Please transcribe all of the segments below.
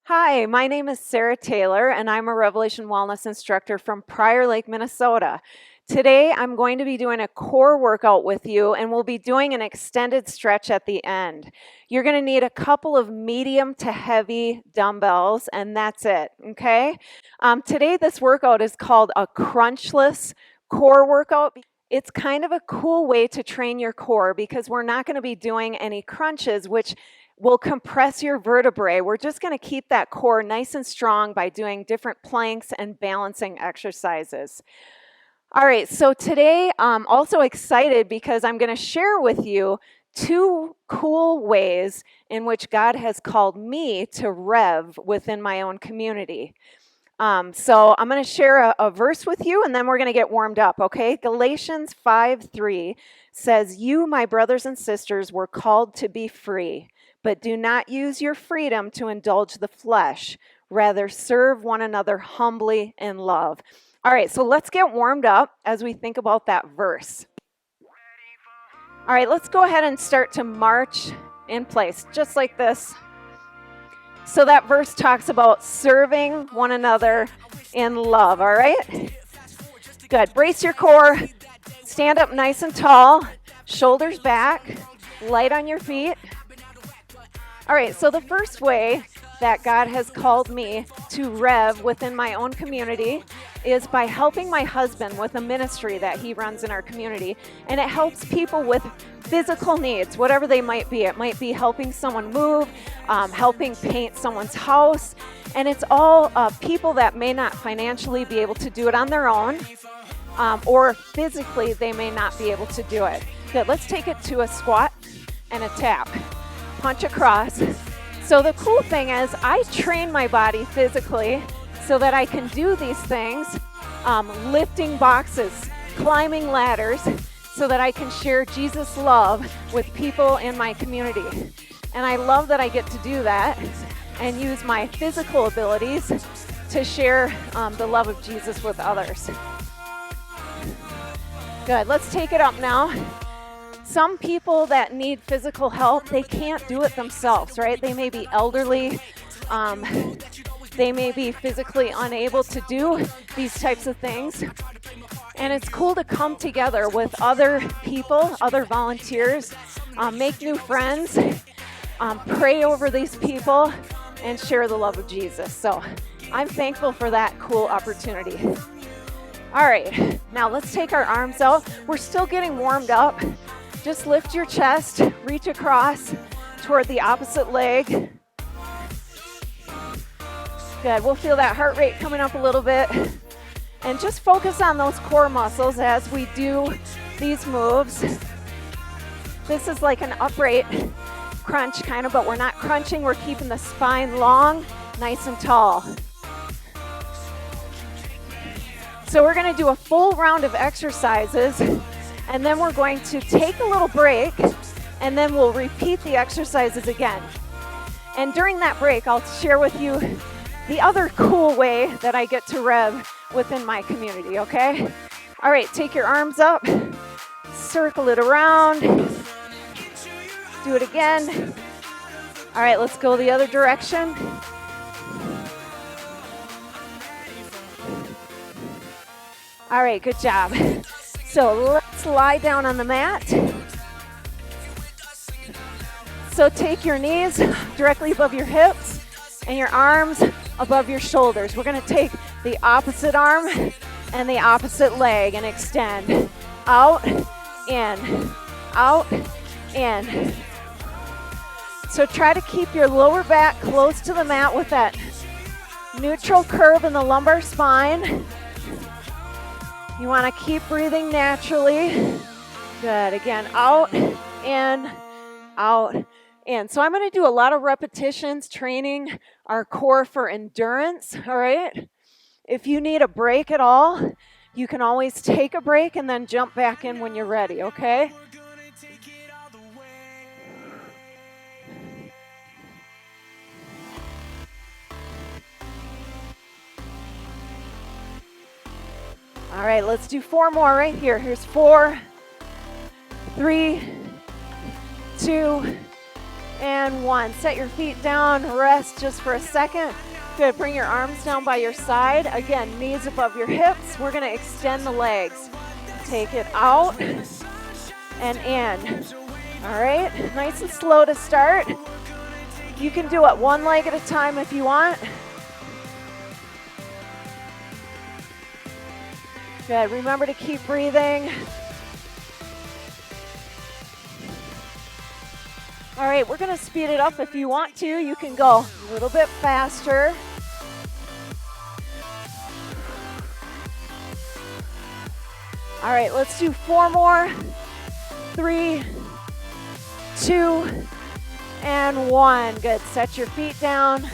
Hi, my name is Sarah Taylor, and I'm a Revelation Wellness instructor from Prior Lake, Minnesota. Today, I'm going to be doing a core workout with you, and we'll be doing an extended stretch at the end. You're going to need a couple of medium to heavy dumbbells, and that's it, okay? Today, this workout is called a crunchless core workout. It's kind of a cool way to train your core because we're not going to be doing any crunches, which will compress your vertebrae. We're just going to keep that core nice and strong by doing different planks and balancing exercises. All right, so today I'm also excited because I'm going to share with you two cool ways in which God has called me to rev within my own community. So I'm going to share a verse with you, and then we're going to get warmed up, okay? Galatians 5:3 says, "You, my brothers and sisters, were called to be free, but do not use your freedom to indulge the flesh. Rather, serve one another humbly in love." All right, so let's get warmed up as we think about that verse. All right, let's go ahead and start to march in place, just like this. So that verse talks about serving one another in love, all right? Good. Brace your core. Stand up nice and tall. Shoulders back. Light on your feet. All right, so the first way that God has called me to rev within my own community is by helping my husband with a ministry that he runs in our community. And it helps people with physical needs, whatever they might be. It might be helping someone move, helping paint someone's house. And it's all people that may not financially be able to do it on their own, or physically they may not be able to do it. Good, let's take it to a squat and a tap. Punch across. So the cool thing is I train my body physically so that I can do these things, lifting boxes, climbing ladders, so that I can share Jesus' love with people in my community. And I love that I get to do that and use my physical abilities to share the love of Jesus with others. Good, let's take it up now. Some people that need physical help, they can't do it themselves, right? They may be elderly. They may be physically unable to do these types of things. And it's cool to come together with other people, other volunteers, make new friends, pray over these people, and share the love of Jesus. So I'm thankful for that cool opportunity. All right, now let's take our arms out. We're still getting warmed up. Just lift your chest, reach across toward the opposite leg. Good, we'll feel that heart rate coming up a little bit. And just focus on those core muscles as we do these moves. This is like an upright crunch kind of, but we're not crunching, we're keeping the spine long, nice and tall. So we're gonna do a full round of exercises, and then we're going to take a little break, and then we'll repeat the exercises again. And during that break, I'll share with you the other cool way that I get to rev within my community, okay? All right, take your arms up, circle it around, do it again. All right, let's go the other direction. All right, good job. So let's lie down on the mat. So take your knees directly above your hips and your arms above your shoulders. We're gonna take the opposite arm and the opposite leg and extend. Out, in, out, in. So try to keep your lower back close to the mat with that neutral curve in the lumbar spine. You want to keep breathing naturally. Good. Again, out, in, out, in. So I'm going to do a lot of repetitions, training our core for endurance, all right? If you need a break at all, you can always take a break and then jump back in when you're ready, okay? All right, let's do 4 more right here. Here's 4, 3, 2, and 1. Set your feet down, rest just for a second. Good, bring your arms down by your side. Again, knees above your hips. We're gonna extend the legs. Take it out and in. All right, nice and slow to start. You can do it one leg at a time if you want. Good, remember to keep breathing. All right, we're gonna speed it up if you want to. You can go a little bit faster. All right, let's do 4 more. 3, 2, and 1. Good, set your feet down.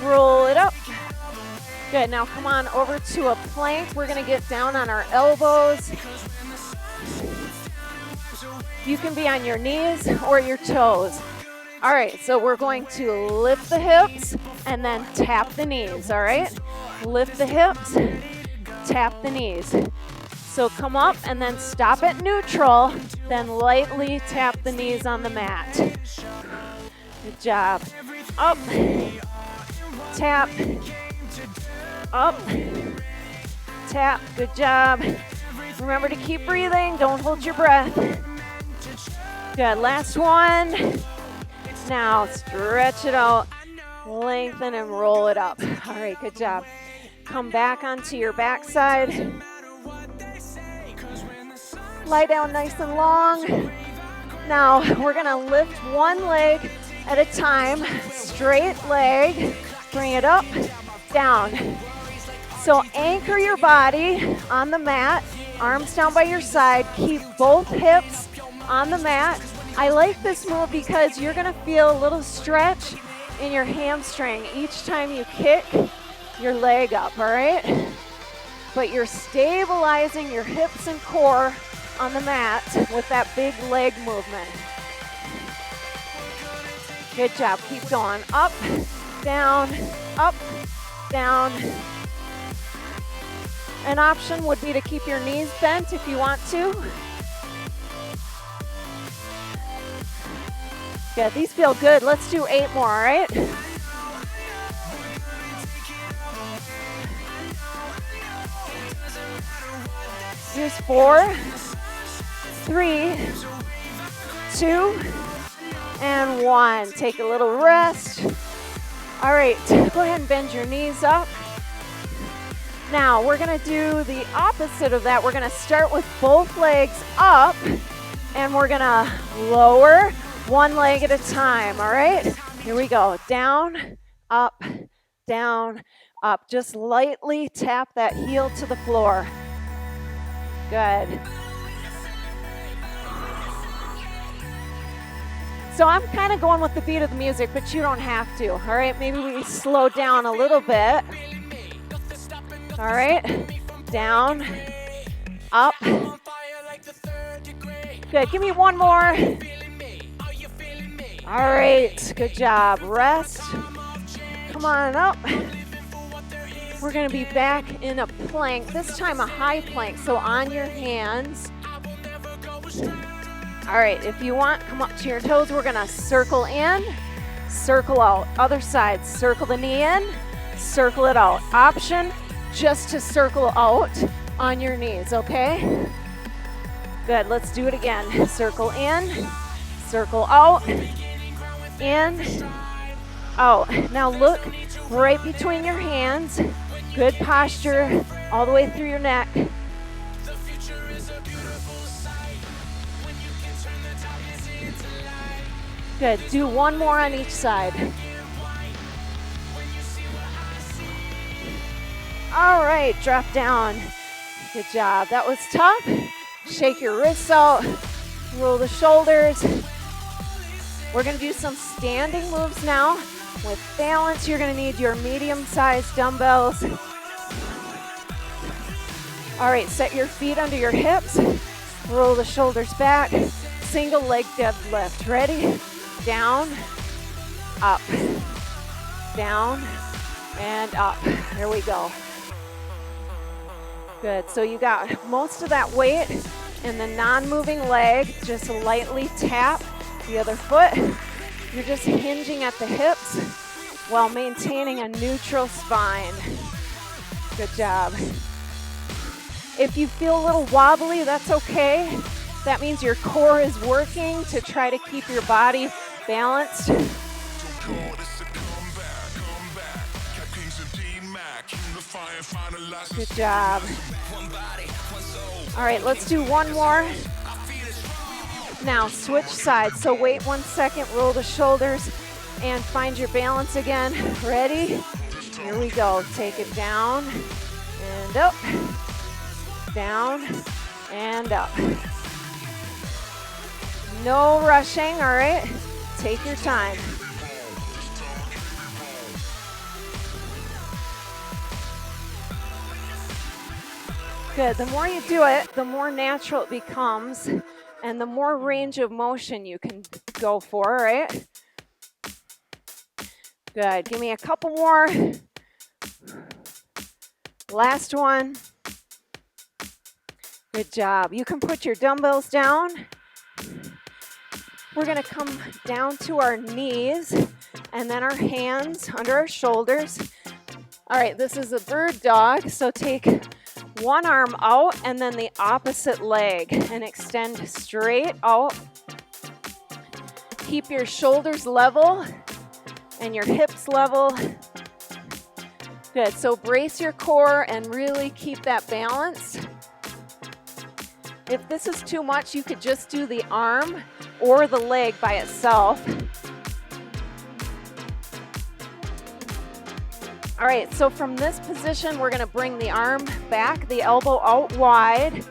Roll it up. Good, now come on over to a plank. We're gonna get down on our elbows. You can be on your knees or your toes. All right, so we're going to lift the hips and then tap the knees, all right? Lift the hips, tap the knees. So come up and then stop at neutral, then lightly tap the knees on the mat. Good job. Up, tap, up, tap, good job. Remember to keep breathing, don't hold your breath. Good, last one. Now stretch it out, lengthen and roll it up. All right, good job. Come back onto your backside. Lie down nice and long. Now we're gonna lift one leg at a time, straight leg, bring it up, down. So anchor your body on the mat, arms down by your side, keep both hips on the mat. I like this move because you're gonna feel a little stretch in your hamstring each time you kick your leg up, all right? But you're stabilizing your hips and core on the mat with that big leg movement. Good job, keep going. Up, down, up, down. An option would be to keep your knees bent if you want to. Good, these feel good. Let's do 8 more, all right? Here's 4, 3, 2, and 1. Take a little rest. All right, go ahead and bend your knees up. Now, we're gonna do the opposite of that. We're gonna start with both legs up, and we're gonna lower one leg at a time, all right? Here we go, down, up, down, up. Just lightly tap that heel to the floor. Good. So I'm kind of going with the beat of the music, but you don't have to, all right? Maybe we slow down a little bit. All right, down, up. Good, give me one more. All right, good job. Rest. Come on up. We're gonna be back in a plank, this time a high plank, so on your hands. All right, if you want, come up to your toes. We're gonna circle in, circle out. Other side, circle the knee in, circle it out. Option, just to circle out on your knees, okay? Good, let's do it again. Circle in, circle out, in, out. Now look right between your hands. Good posture all the way through your neck. Good, do one more on each side. All right, drop down. Good job, that was tough. Shake your wrists out, roll the shoulders. We're gonna do some standing moves now. With balance, you're gonna need your medium-sized dumbbells. All right, set your feet under your hips, roll the shoulders back, single leg deadlift. Ready? Down, up, down, and up. There we go. Good, so you got most of that weight in the non-moving leg. Just lightly tap the other foot. You're just hinging at the hips while maintaining a neutral spine. Good job. If you feel a little wobbly, that's okay. That means your core is working to try to keep your body balanced. Good job. All right, let's do one more. Now switch sides. So wait 1 second, roll the shoulders, and find your balance again. Ready? Here we go. Take it down and up. Down and up. No rushing, all right? Take your time. Good. The more you do it, the more natural it becomes, and the more range of motion you can go for, right? Good. Give me a couple more. Last one. Good job. You can put your dumbbells down. We're going to come down to our knees and then our hands under our shoulders. All right, this is a bird dog, so take one arm out and then the opposite leg and extend straight out. Keep your shoulders level and your hips level. Good, so brace your core and really keep that balance. If this is too much, you could just do the arm or the leg by itself. All right, so from this position, we're gonna bring the arm back, the elbow out wide,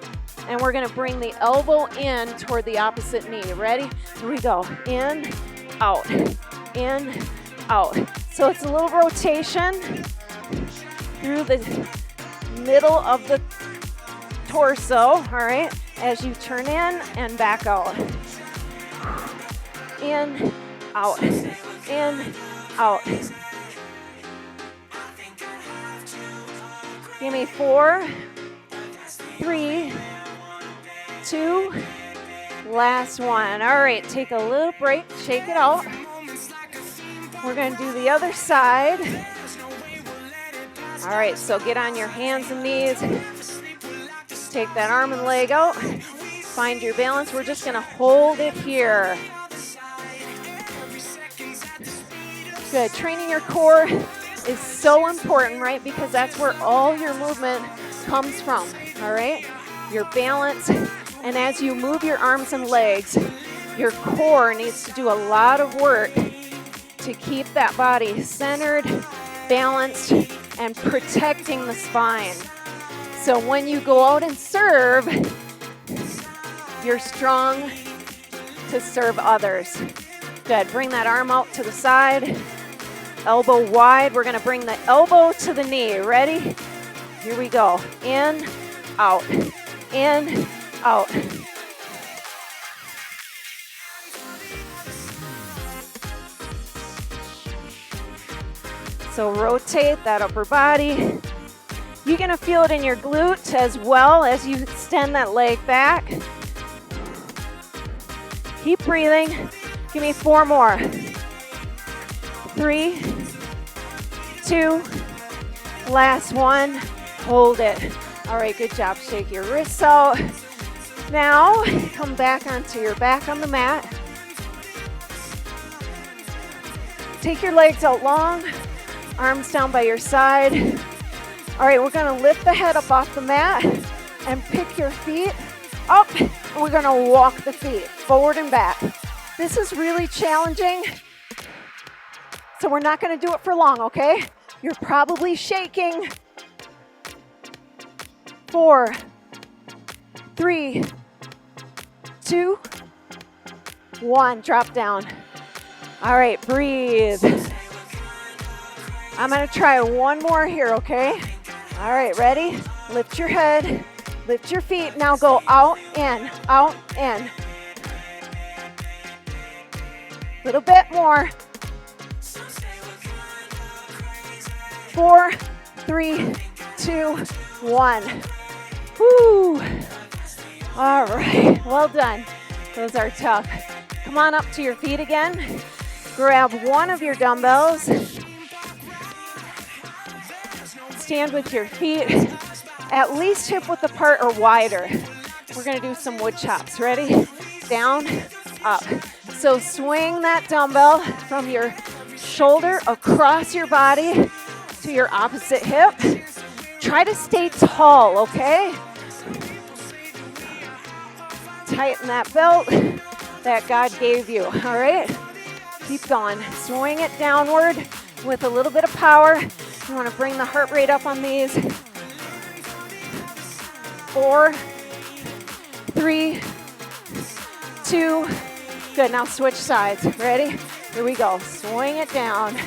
and we're gonna bring the elbow in toward the opposite knee. Ready? Here we go. In, out, in, out. So it's a little rotation through the middle of the torso, all right, as you turn in and back out. In, out, in, out. Give me 4, 3, 2, last one. All right, take a little break, shake it out. We're gonna do the other side. All right, so get on your hands and knees. Take that arm and leg out. Find your balance. We're just gonna hold it here. Good, training your core is so important, right? Because that's where all your movement comes from, all right? Your balance, and as you move your arms and legs, your core needs to do a lot of work to keep that body centered, balanced, and protecting the spine. So when you go out and serve, you're strong to serve others. Good, bring that arm out to the side. Elbow wide. We're gonna bring the elbow to the knee. Ready? Here we go. In, out, in, out. So rotate that upper body. You're gonna feel it in your glute as well as you extend that leg back. Keep breathing. Give me 4 more. 3, 2, last one. Hold it. All right, good job. Shake your wrists out. Now, come back onto your back on the mat. Take your legs out long, arms down by your side. All right, we're gonna lift the head up off the mat and pick your feet up. And we're gonna walk the feet forward and back. This is really challenging. So we're not gonna do it for long, okay? You're probably shaking. 4, 3, 2, 1, drop down. All right, breathe. I'm gonna try one more here, okay? All right, ready? Lift your head, lift your feet. Now go out, in, out, in. Little bit more. 4, 3, 2, 1. Woo! All right, well done. Those are tough. Come on up to your feet again. Grab one of your dumbbells. Stand with your feet at least hip width apart or wider. We're gonna do some wood chops. Ready? Down, up. So swing that dumbbell from your shoulder across your body to your opposite hip. Try to stay tall, okay? Tighten that belt that God gave you, all right? Keep going. Swing it downward with a little bit of power. You want to bring the heart rate up on these. 4, 3, 2. Good, now switch sides. Ready? Here we go. Swing it down.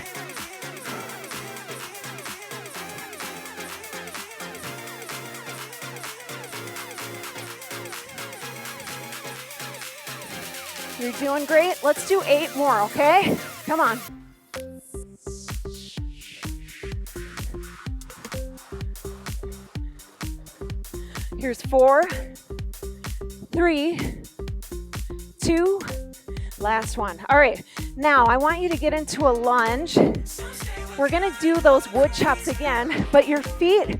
You're doing great. Let's do 8 more, okay? Come on. Here's 4, 3, 2, last one. All right, now I want you to get into a lunge. We're gonna do those wood chops again, but your feet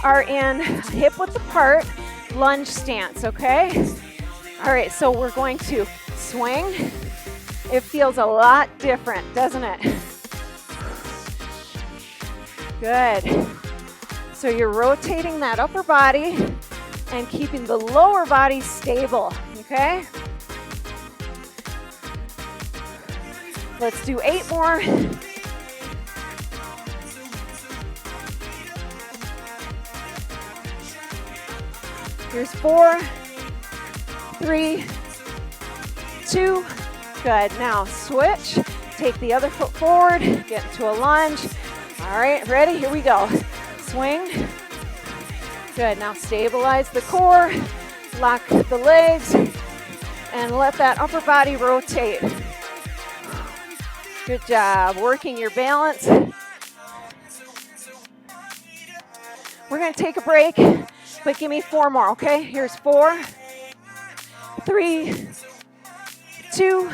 are in hip width apart, lunge stance, okay? All right, so we're going to swing. It feels a lot different, doesn't it? Good. So you're rotating that upper body and keeping the lower body stable, okay? Let's do 8 more. Here's 4, 3, 2. Good, now switch. Take the other foot forward, get into a lunge. All right, ready? Here we go. Swing. Good, now stabilize the core, lock the legs, and let that upper body rotate. Good job, working your balance. We're gonna take a break, but give me 4 more, okay? Here's 4, 3, 2,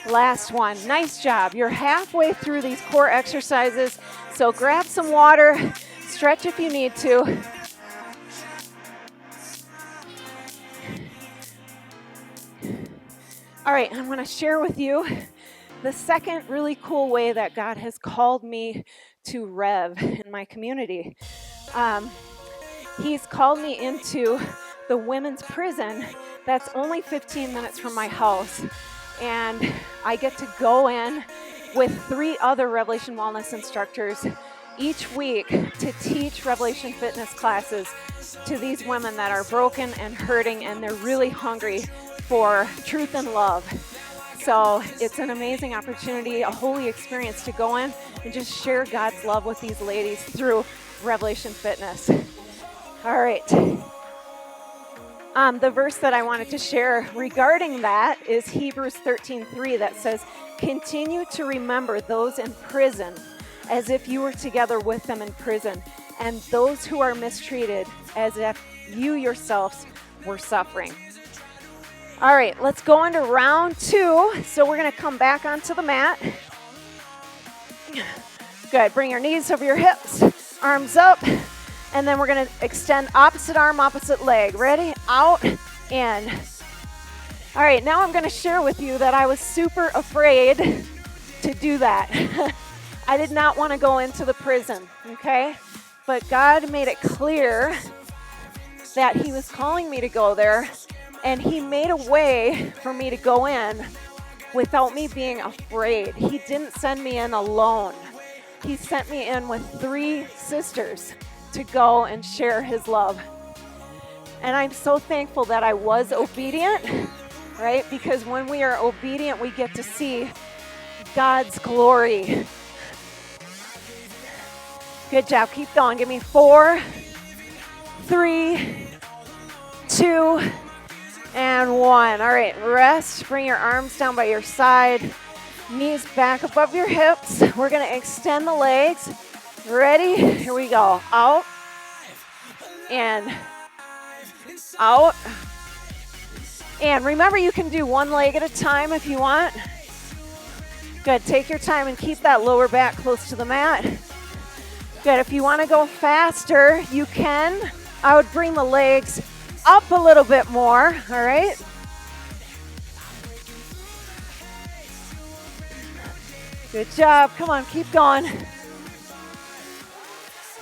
last one. Nice job. You're halfway through these core exercises, so grab some water, stretch if you need to. All right, I'm gonna share with you the second really cool way that God has called me to Rev in my community. He's called me into the women's prison that's only 15 minutes from my house. And I get to go in with 3 other Revelation Wellness instructors each week to teach Revelation Fitness classes to these women that are broken and hurting, and they're really hungry for truth and love. So it's an amazing opportunity, a holy experience to go in and just share God's love with these ladies through Revelation Fitness. All right. The verse that I wanted to share regarding that is Hebrews 13:3 that says, "Continue to remember those in prison as if you were together with them in prison, and those who are mistreated as if you yourselves were suffering." All right, let's go into round 2. So we're going to come back onto the mat. Good. Bring your knees over your hips, arms up, and then we're going to extend opposite arm, opposite leg. Ready? Out, in. All right, now I'm going to share with you that I was super afraid to do that. I did not want to go into the prison, okay? But God made it clear that He was calling me to go there, and He made a way for me to go in without me being afraid. He didn't send me in alone. He sent me in with 3 sisters to go and share His love. And I'm so thankful that I was obedient, right? Because when we are obedient, we get to see God's glory. Good job. Keep going. Give me 4, 3, 2, and 1. All right, rest. Bring your arms down by your side. Knees back above your hips. We're going to extend the legs. Ready? Here we go. Out. In. Out. And remember, you can do one leg at a time if you want. Good, take your time and keep that lower back close to the mat. Good, if you want to go faster, you can. I would bring the legs up a little bit more, all right? Good job, come on, keep going.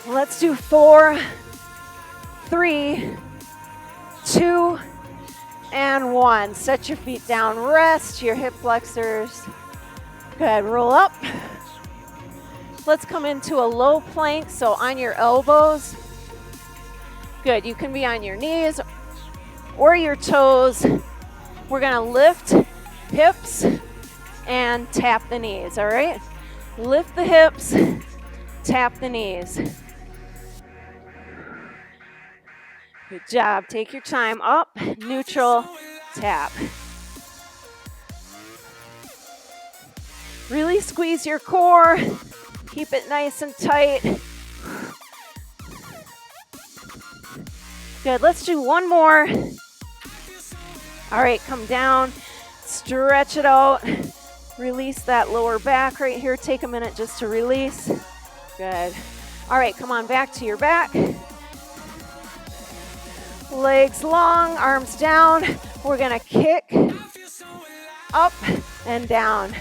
Let's do 4, 3, 2, and 1. Set your feet down, rest your hip flexors. Good, roll up. Let's come into a low plank, so on your elbows. Good, you can be on your knees or your toes. We're gonna lift hips and tap the knees, all right? Lift the hips, tap the knees. Good job, take your time, up, neutral, tap. Really squeeze your core, keep it nice and tight. Good, let's do one more. All right, come down, stretch it out. Release that lower back right here. Take a minute just to release. Good. All right, come on back to your back. Legs long, arms down. We're gonna kick up and down.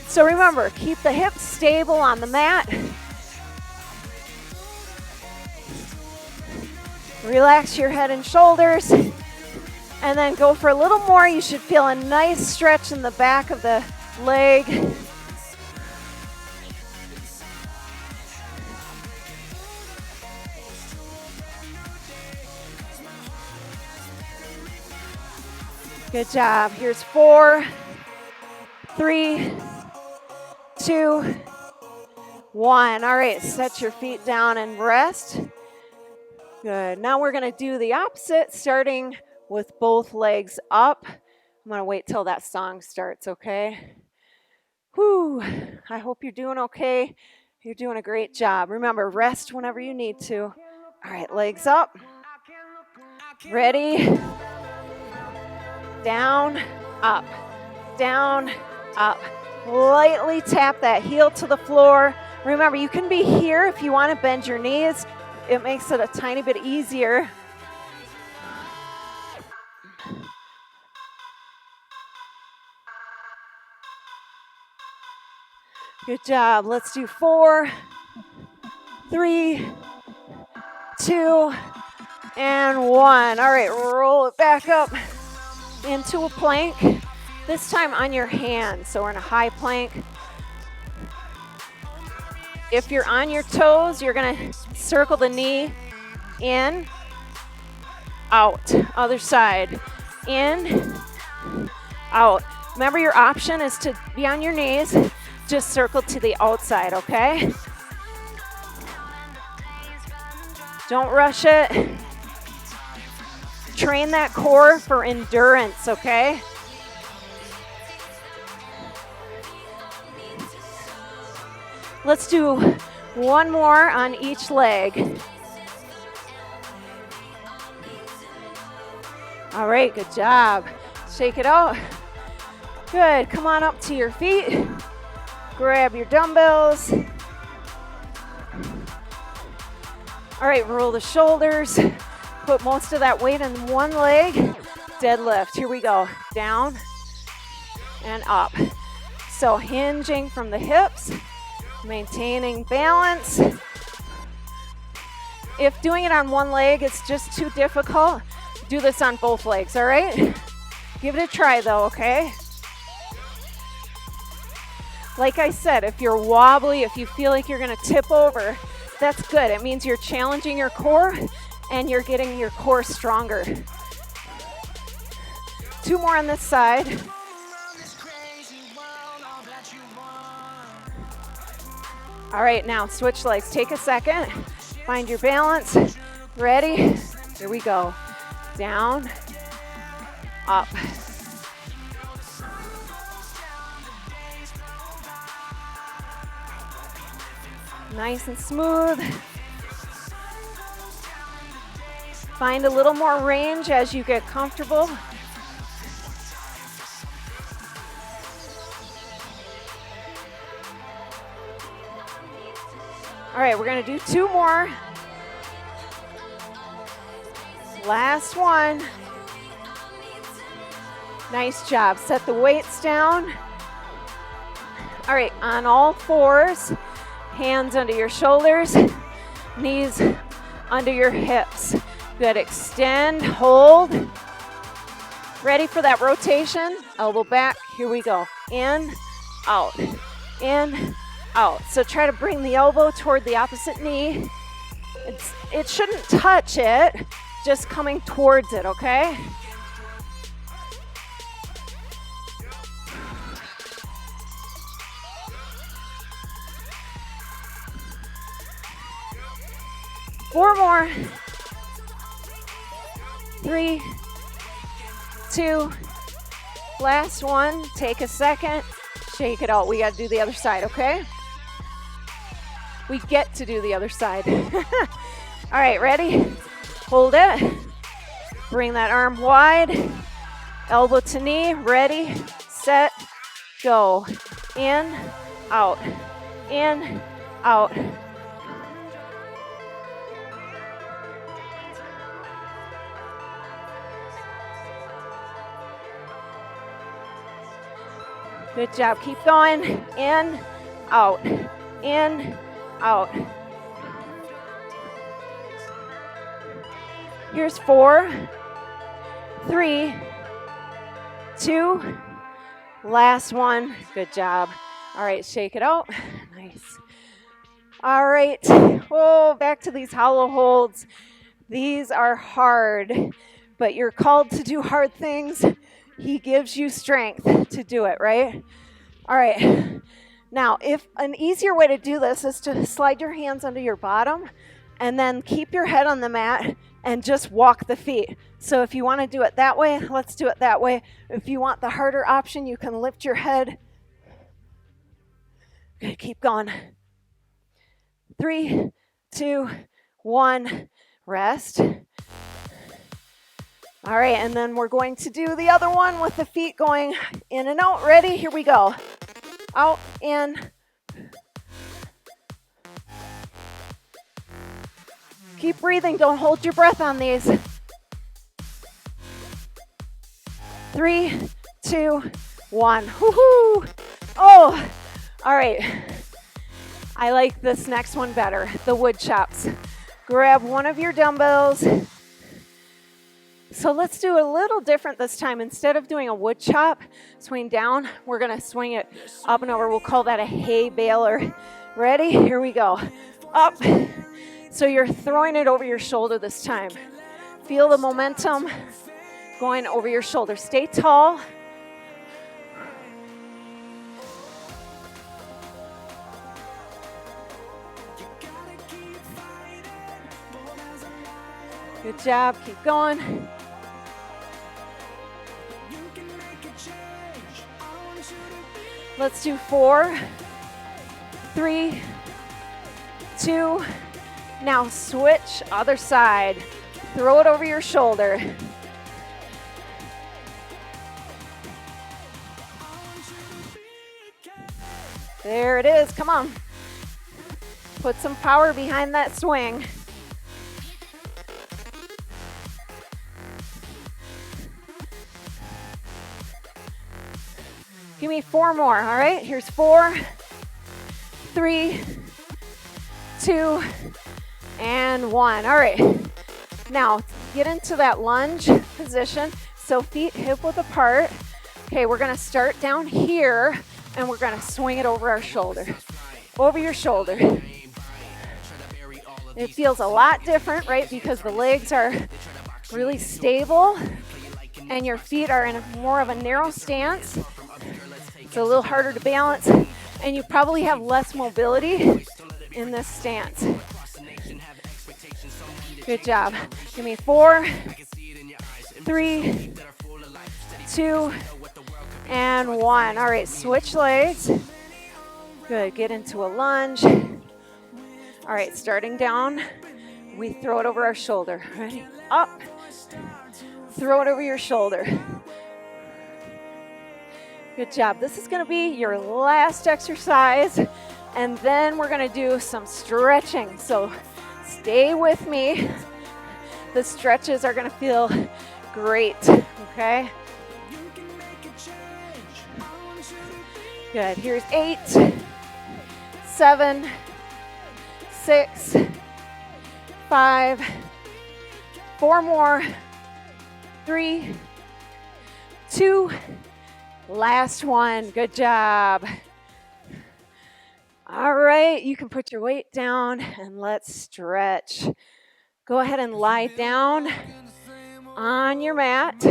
So remember, keep the hips stable on the mat. Relax your head and shoulders. And then go for a little more. You should feel a nice stretch in the back of the leg. Good job. Here's 4, 3, 2, 1. All right, set your feet down and rest. Good. Now we're going to do the opposite, starting with both legs up. I'm going to wait till that song starts, okay? Whew. I hope you're doing okay. You're doing a great job. Remember, rest whenever you need to. All right, legs up. Ready? Down, up, down, up. Lightly tap that heel to the floor. Remember, you can be here if you want to bend your knees. It makes it a tiny bit easier. Good job. Let's do 4, 3, 2, and 1. All right, roll it back up into a plank. This time on your hands, so we're in a high plank. If you're on your toes, you're gonna circle the knee in, out, other side, in, out. Remember, your option is to be on your knees. Just circle to the outside, okay? Don't rush it. Train that core for endurance, okay? Let's do one more on each leg. All right, good job. Shake it out. Good, come on up to your feet. Grab your dumbbells. All right, roll the shoulders. Put most of that weight in one leg. Deadlift, here we go. Down and up. So hinging from the hips, maintaining balance. If doing it on one leg is just too difficult, do this on both legs, all right? Give it a try though, okay? Like I said, if you're wobbly, if you feel like you're gonna tip over, that's good. It means you're challenging your core and you're getting your core stronger. 2 more on this side. All right, now switch legs. Take a second, find your balance. Ready? Here we go. Down, up. Nice and smooth. Find a little more range as you get comfortable. All right, we're gonna do 2 more. Last one. Nice job. Set the weights down. All right, on all 4s, hands under your shoulders, knees under your hips. Good, extend, hold. Ready for that rotation? Elbow back, here we go. In, out, in, out. So try to bring the elbow toward the opposite knee. It shouldn't touch it, just coming towards it, okay? Four more. 3, 2, last one. Take a second, shake it out. We got to do the other side, okay? We get to do the other side. All right, ready? Hold it. Bring that arm wide. Elbow to knee. Ready, set, go. In, out, in, out. Good job. Keep going. In, out, in, out. Here's 4, 3, 2, last one. Good job. All right, shake it out. Nice. All right. Oh, back to these hollow holds. These are hard, but you're called to do hard things. He gives you strength to do it, right? All right. Now, if an easier way to do this is to slide your hands under your bottom and then keep your head on the mat and just walk the feet. So if you want to do it that way, let's do it that way. If you want the harder option, you can lift your head. Okay, keep going. 3, 2, 1, rest. All right, and then we're going to do the other one with the feet going in and out. Ready? Here we go. Out, in. Keep breathing. Don't hold your breath on these. 3, 2, 1. Woohoo! Oh, all right. I like this next one better, the wood chops. Grab one of your dumbbells. So let's do a little different this time. Instead of doing a wood chop, swing down, we're going to swing it up and over. We'll call that a hay baler. Ready? Here we go. Up. So you're throwing it over your shoulder this time. Feel the momentum going over your shoulder. Stay tall. Good job. Keep going. Let's do 4, 3, 2. Now switch other side. Throw it over your shoulder. There it is. Come on. Put some power behind that swing. Give me 4 more, all right? Here's 4, 3, 2, and 1. All right. Now, get into that lunge position. So feet hip-width apart. Okay, we're going to start down here, and we're going to swing it over our shoulder. Over your shoulder. It feels a lot different, right? Because the legs are really stable, and your feet are in more of a narrow stance. It's a little harder to balance, and you probably have less mobility in this stance. Good job. Give me 4, 3, 2, and 1. All right, switch legs. Good, get into a lunge. All right, starting down, We throw it over our shoulder. Ready? Up. Throw it over your shoulder. Good job. This is going to be your last exercise, and then we're going to do some stretching. So stay with me. The stretches are going to feel great, okay? Good. Here's 8, 7, 6, 5, 4 more, 3, 2, last one. Good job. All right, you can put your weight down and let's stretch. Go ahead and lie down on your mat.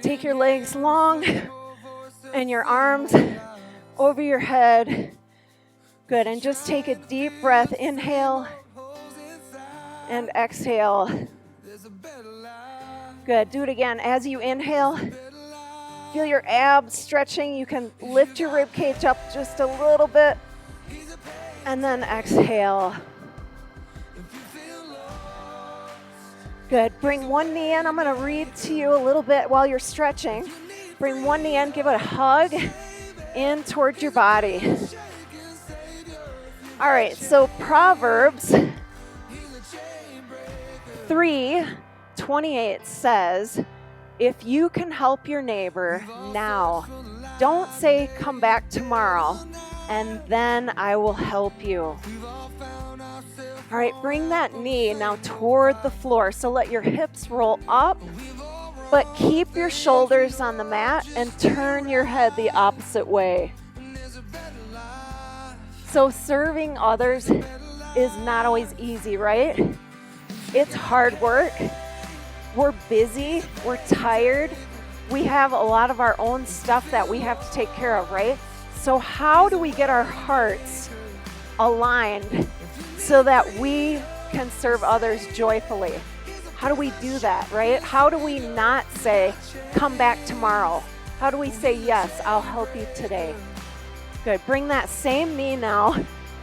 Take your legs long and your arms over your head. Good, and just take a deep breath. Inhale and exhale. Good, do it again. As you inhale, feel your abs stretching. You can lift your rib cage up just a little bit, and then exhale. Good, bring one knee in. I'm gonna read to you a little bit while you're stretching. Bring one knee in, give it a hug in towards your body. All right, so Proverbs 3:28 says, if you can help your neighbor now, don't say come back tomorrow and then I will help you. All right, bring that knee now toward the floor. So let your hips roll up, but keep your shoulders on the mat and turn your head the opposite way. So serving others is not always easy, right? It's hard work. We're busy. We're tired. We have a lot of our own stuff that we have to take care of, right? So how do we get our hearts aligned so that we can serve others joyfully? How do we do that, right? How do we not say, come back tomorrow? How do we say, yes, I'll help you today? Good. Bring that same knee now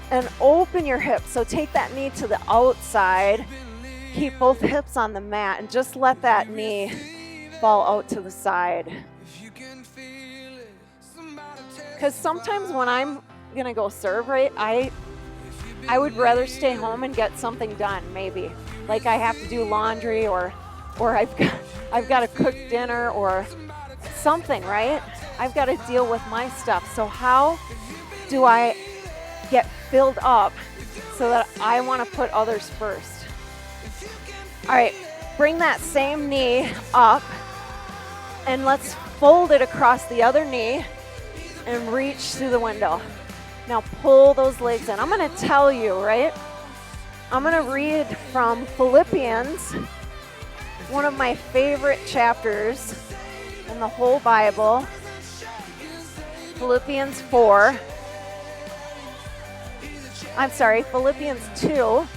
and open your hips. So take that knee to the outside. Keep both hips on the mat and just let that knee fall out to the side. Because sometimes when I'm going to go serve, right, I would rather stay home and get something done, maybe. Like I have to do laundry or I've got to cook dinner or something, right? I've got to deal with my stuff. So how do I get filled up so that I want to put others first? All right, bring that same knee up and let's fold it across the other knee and reach through the window. Now pull those legs in. I'm going to tell you, right? I'm going to read from Philippians, one of my favorite chapters in the whole Bible. Philippians 2.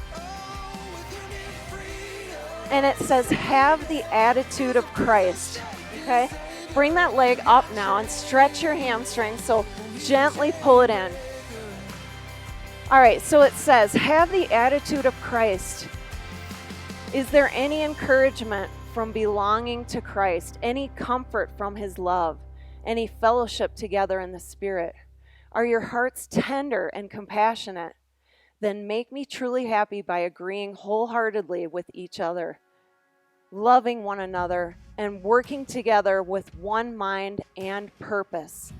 And it says, have the attitude of Christ. Okay? Bring that leg up now and stretch your hamstring. So gently pull it in. All right, so it says, have the attitude of Christ. Is there any encouragement from belonging to Christ? Any comfort from his love? Any fellowship together in the Spirit? Are your hearts tender and compassionate? Then make me truly happy by agreeing wholeheartedly with each other, loving one another, and working together with one mind and purpose.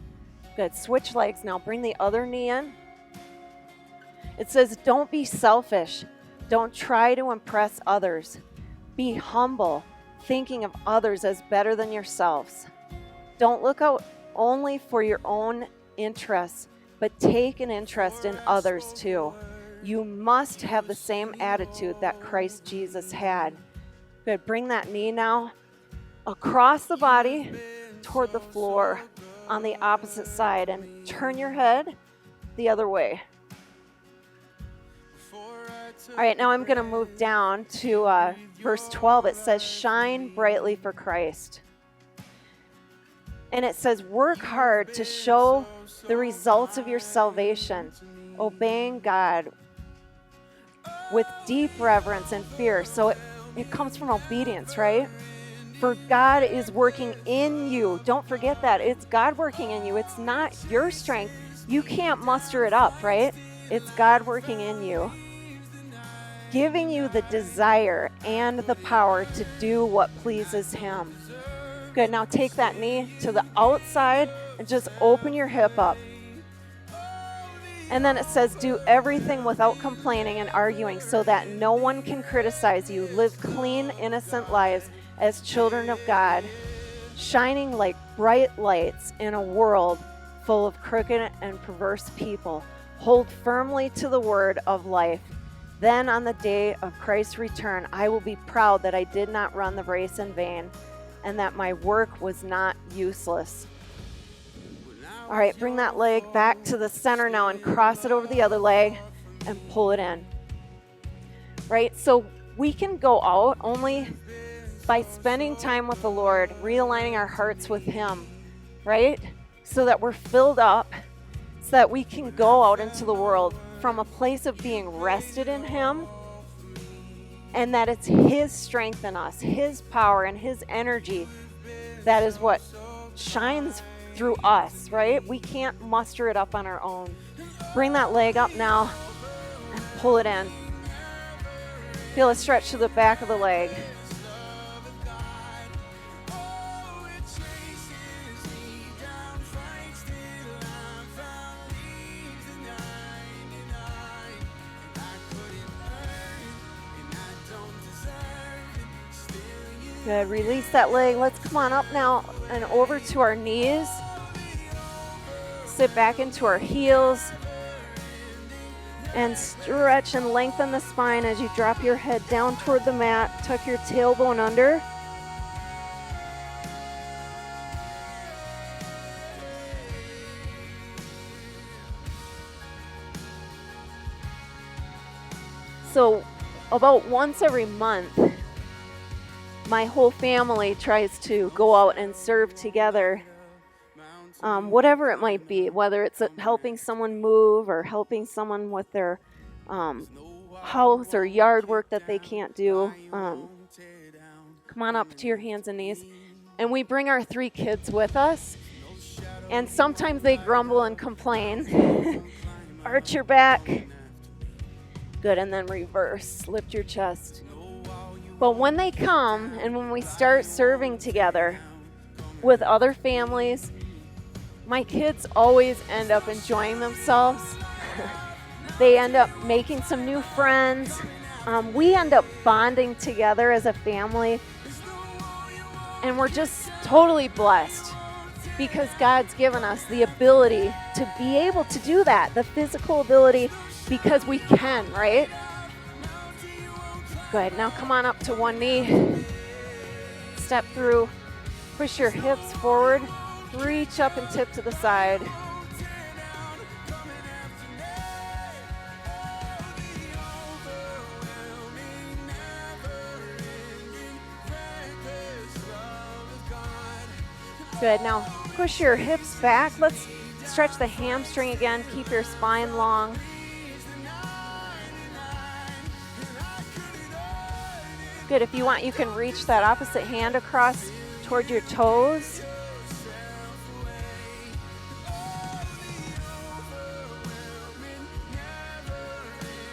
Good. Switch legs now. Bring the other knee in. It says, don't be selfish. Don't try to impress others. Be humble, thinking of others as better than yourselves. Don't look out only for your own interests, but take an interest in others too. You must have the same attitude that Christ Jesus had. Good. Bring that knee now across the body toward the floor on the opposite side and turn your head the other way. All right, now I'm going to move down to verse 12. It says, shine brightly for Christ. And it says, work hard to show the results of your salvation, obeying God with deep reverence and fear. So it comes from obedience, right? For God is working in you. Don't forget that. It's God working in you. It's not your strength. You can't muster it up, right? It's God working in you, giving you the desire and the power to do what pleases Him. Good. Now take that knee to the outside and just open your hip up. And then it says, do everything without complaining and arguing so that no one can criticize you. Live clean, innocent lives as children of God, shining like bright lights in a world full of crooked and perverse people. Hold firmly to the word of life. Then on the day of Christ's return, I will be proud that I did not run the race in vain and that my work was not useless. All right, bring that leg back to the center now and cross it over the other leg and pull it in. Right? So we can go out only by spending time with the Lord, realigning our hearts with Him, right? So that we're filled up, so that we can go out into the world from a place of being rested in Him, and that it's His strength in us, His power and His energy that is what shines through us, right? We can't muster it up on our own. Bring that leg up now and pull it in. Feel a stretch to the back of the leg. Good. Release that leg. Let's come on up now and over to our knees. Sit back into our heels and stretch and lengthen the spine as you drop your head down toward the mat. Tuck your tailbone under. So about once every month, my whole family tries to go out and serve together, whatever it might be, whether it's helping someone move or helping someone with their house or yard work that they can't do. Come on up to your hands and knees. And we bring our 3 kids with us. And sometimes they grumble and complain. Arch your back. Good, and then reverse. Lift your chest. But when they come and when we start serving together with other families, my kids always end up enjoying themselves. They end up making some new friends. We end up bonding together as a family. And we're just totally blessed because God's given us the ability to be able to do that, the physical ability, because we can, right? Good. Now come on up to one knee. Step through. Push your hips forward. Reach up and tip to the side. Good. Now push your hips back. Let's stretch the hamstring again. Keep your spine long. Good. If you want, you can reach that opposite hand across toward your toes.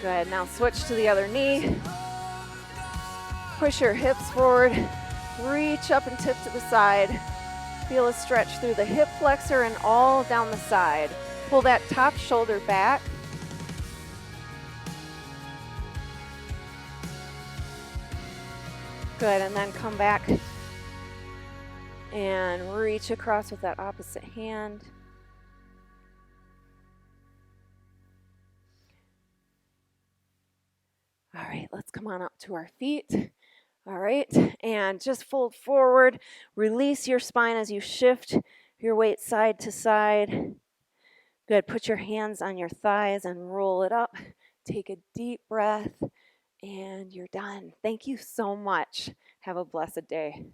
Good. Now switch to the other knee. Push your hips forward. Reach up and tip to the side. Feel a stretch through the hip flexor and all down the side. Pull that top shoulder back. Good, and then come back and reach across with that opposite hand. All right, let's come on up to our feet. All right, and just fold forward. Release your spine as you shift your weight side to side. Good, put your hands on your thighs and roll it up. Take a deep breath. And you're done. Thank you so much. Have a blessed day.